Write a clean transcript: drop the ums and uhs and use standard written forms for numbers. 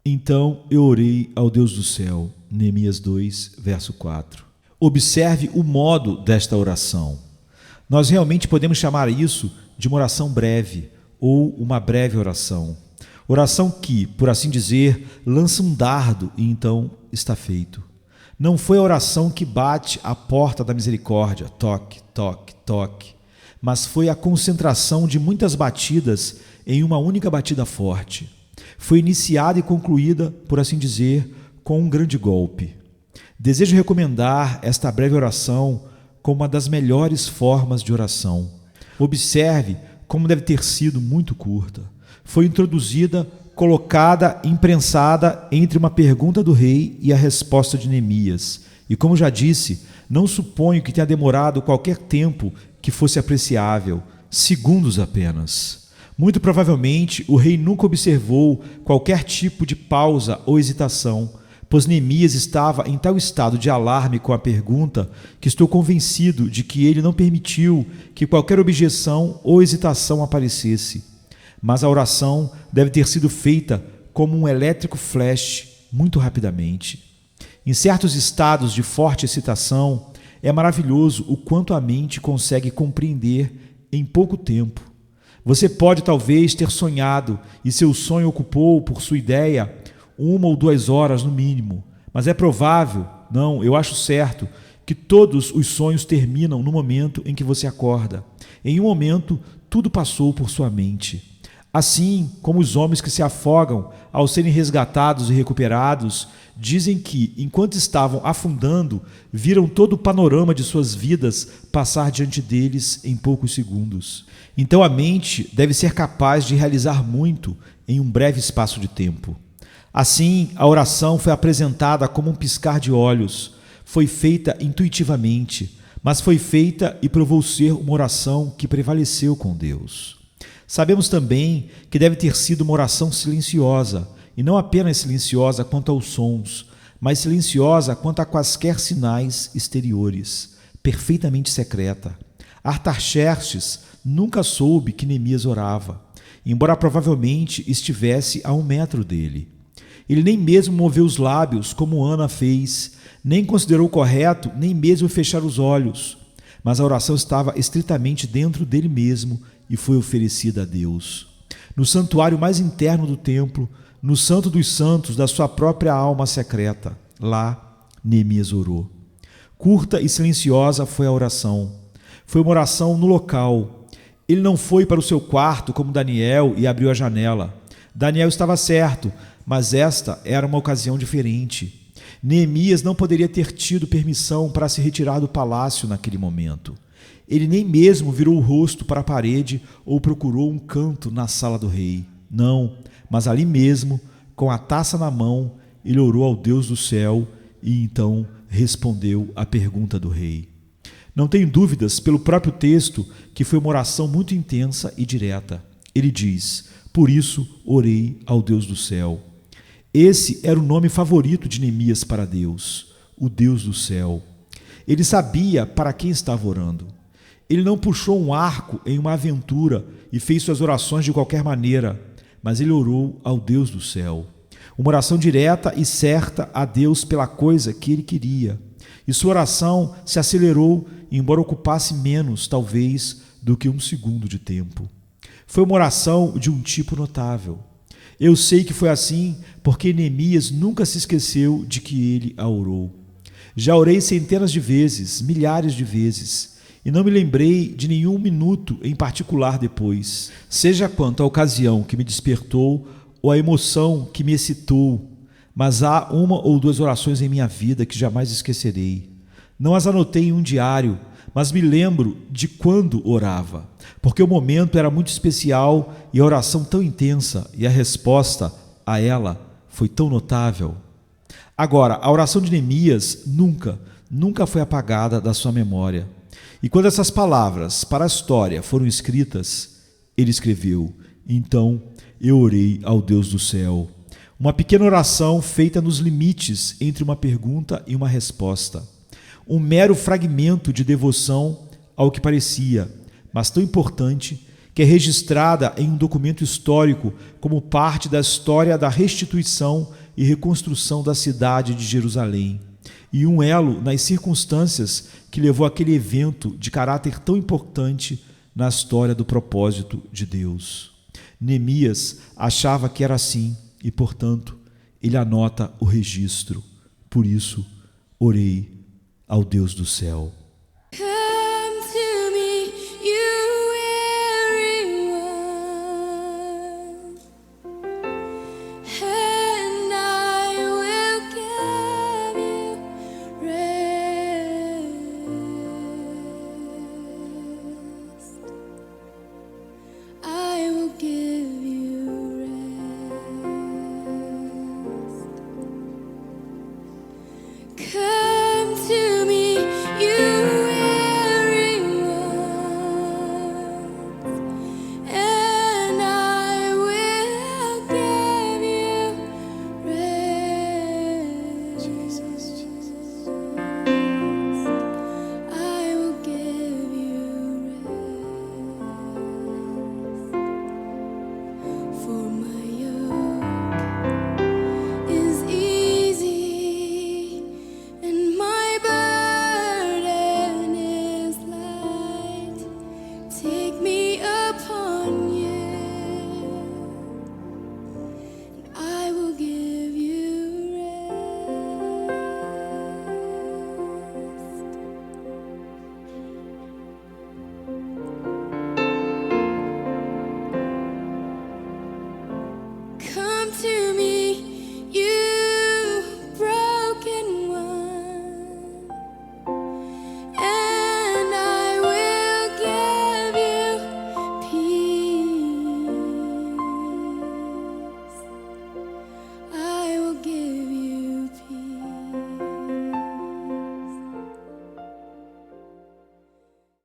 Então eu orei ao Deus do céu. Neemias 2, verso 4. Observe o modo desta oração. Nós realmente podemos chamar isso de uma oração breve ou uma breve oração. Oração que, por assim dizer, lança um dardo e então está feito. Não foi a oração que bate à porta da misericórdia, toque, toque, toque, mas foi a concentração de muitas batidas em uma única batida forte. Foi iniciada e concluída, por assim dizer, com um grande golpe. Desejo recomendar esta breve oração como uma das melhores formas de oração. Observe como deve ter sido muito curta. Foi introduzida, colocada, imprensada entre uma pergunta do rei e a resposta de Neemias. E como já disse, não suponho que tenha demorado qualquer tempo que fosse apreciável, segundos apenas. Muito provavelmente o rei nunca observou qualquer tipo de pausa ou hesitação, pois Neemias estava em tal estado de alarme com a pergunta que estou convencido de que ele não permitiu que qualquer objeção ou hesitação aparecesse. Mas a oração deve ter sido feita como um elétrico flash, muito rapidamente. Em certos estados de forte excitação, é maravilhoso o quanto a mente consegue compreender em pouco tempo. Você pode talvez ter sonhado e seu sonho ocupou, por sua ideia, 1 ou 2 horas no mínimo, mas é provável, não, eu acho certo, que todos os sonhos terminam no momento em que você acorda. Em um momento, tudo passou por sua mente. Assim como os homens que se afogam ao serem resgatados e recuperados, dizem que, enquanto estavam afundando, viram todo o panorama de suas vidas passar diante deles em poucos segundos. Então a mente deve ser capaz de realizar muito em um breve espaço de tempo. Assim, a oração foi apresentada como um piscar de olhos, foi feita intuitivamente, mas foi feita e provou ser uma oração que prevaleceu com Deus. Sabemos também que deve ter sido uma oração silenciosa, e não apenas silenciosa quanto aos sons, mas silenciosa quanto a quaisquer sinais exteriores, perfeitamente secreta. Artaxerxes nunca soube que Neemias orava, embora provavelmente estivesse a 1 metro dele. Ele nem mesmo moveu os lábios, como Ana fez, nem considerou correto nem mesmo fechar os olhos, mas a oração estava estritamente dentro dele mesmo e foi oferecida a Deus. No santuário mais interno do templo, no santo dos santos da sua própria alma secreta, lá Neemias orou. Curta e silenciosa foi a oração. Foi uma oração no local. Ele não foi para o seu quarto como Daniel e abriu a janela. Daniel estava certo, mas esta era uma ocasião diferente. Neemias não poderia ter tido permissão para se retirar do palácio naquele momento. Ele nem mesmo virou o rosto para a parede ou procurou um canto na sala do rei. Não, mas ali mesmo, com a taça na mão, ele orou ao Deus do céu e então respondeu à pergunta do rei. Não tenho dúvidas, pelo próprio texto, que foi uma oração muito intensa e direta. Ele diz: por isso orei ao Deus do céu. Esse era o nome favorito de Neemias para Deus, o Deus do céu. Ele sabia para quem estava orando. Ele não puxou um arco em uma aventura e fez suas orações de qualquer maneira, mas ele orou ao Deus do céu. Uma oração direta e certa a Deus pela coisa que ele queria. E sua oração se acelerou, embora ocupasse menos, talvez, do que 1 segundo de tempo. Foi uma oração de um tipo notável. Eu sei que foi assim porque Neemias nunca se esqueceu de que ele a orou. Já orei centenas de vezes, milhares de vezes, e não me lembrei de nenhum minuto em particular depois, seja quanto à ocasião que me despertou ou a emoção que me excitou, mas há 1 ou 2 orações em minha vida que jamais esquecerei. Não as anotei em um diário, mas me lembro de quando orava, porque o momento era muito especial e a oração tão intensa e a resposta a ela foi tão notável. Agora, a oração de Neemias nunca foi apagada da sua memória. E quando essas palavras para a história foram escritas, ele escreveu: então eu orei ao Deus do céu. Uma pequena oração feita nos limites entre uma pergunta e uma resposta. Um mero fragmento de devoção ao que parecia, mas tão importante, que é registrada em um documento histórico como parte da história da restituição e reconstrução da cidade de Jerusalém, e um elo nas circunstâncias que levou aquele evento de caráter tão importante na história do propósito de Deus. Neemias achava que era assim e, portanto, ele anota o registro. Por isso, orei ao Deus do céu.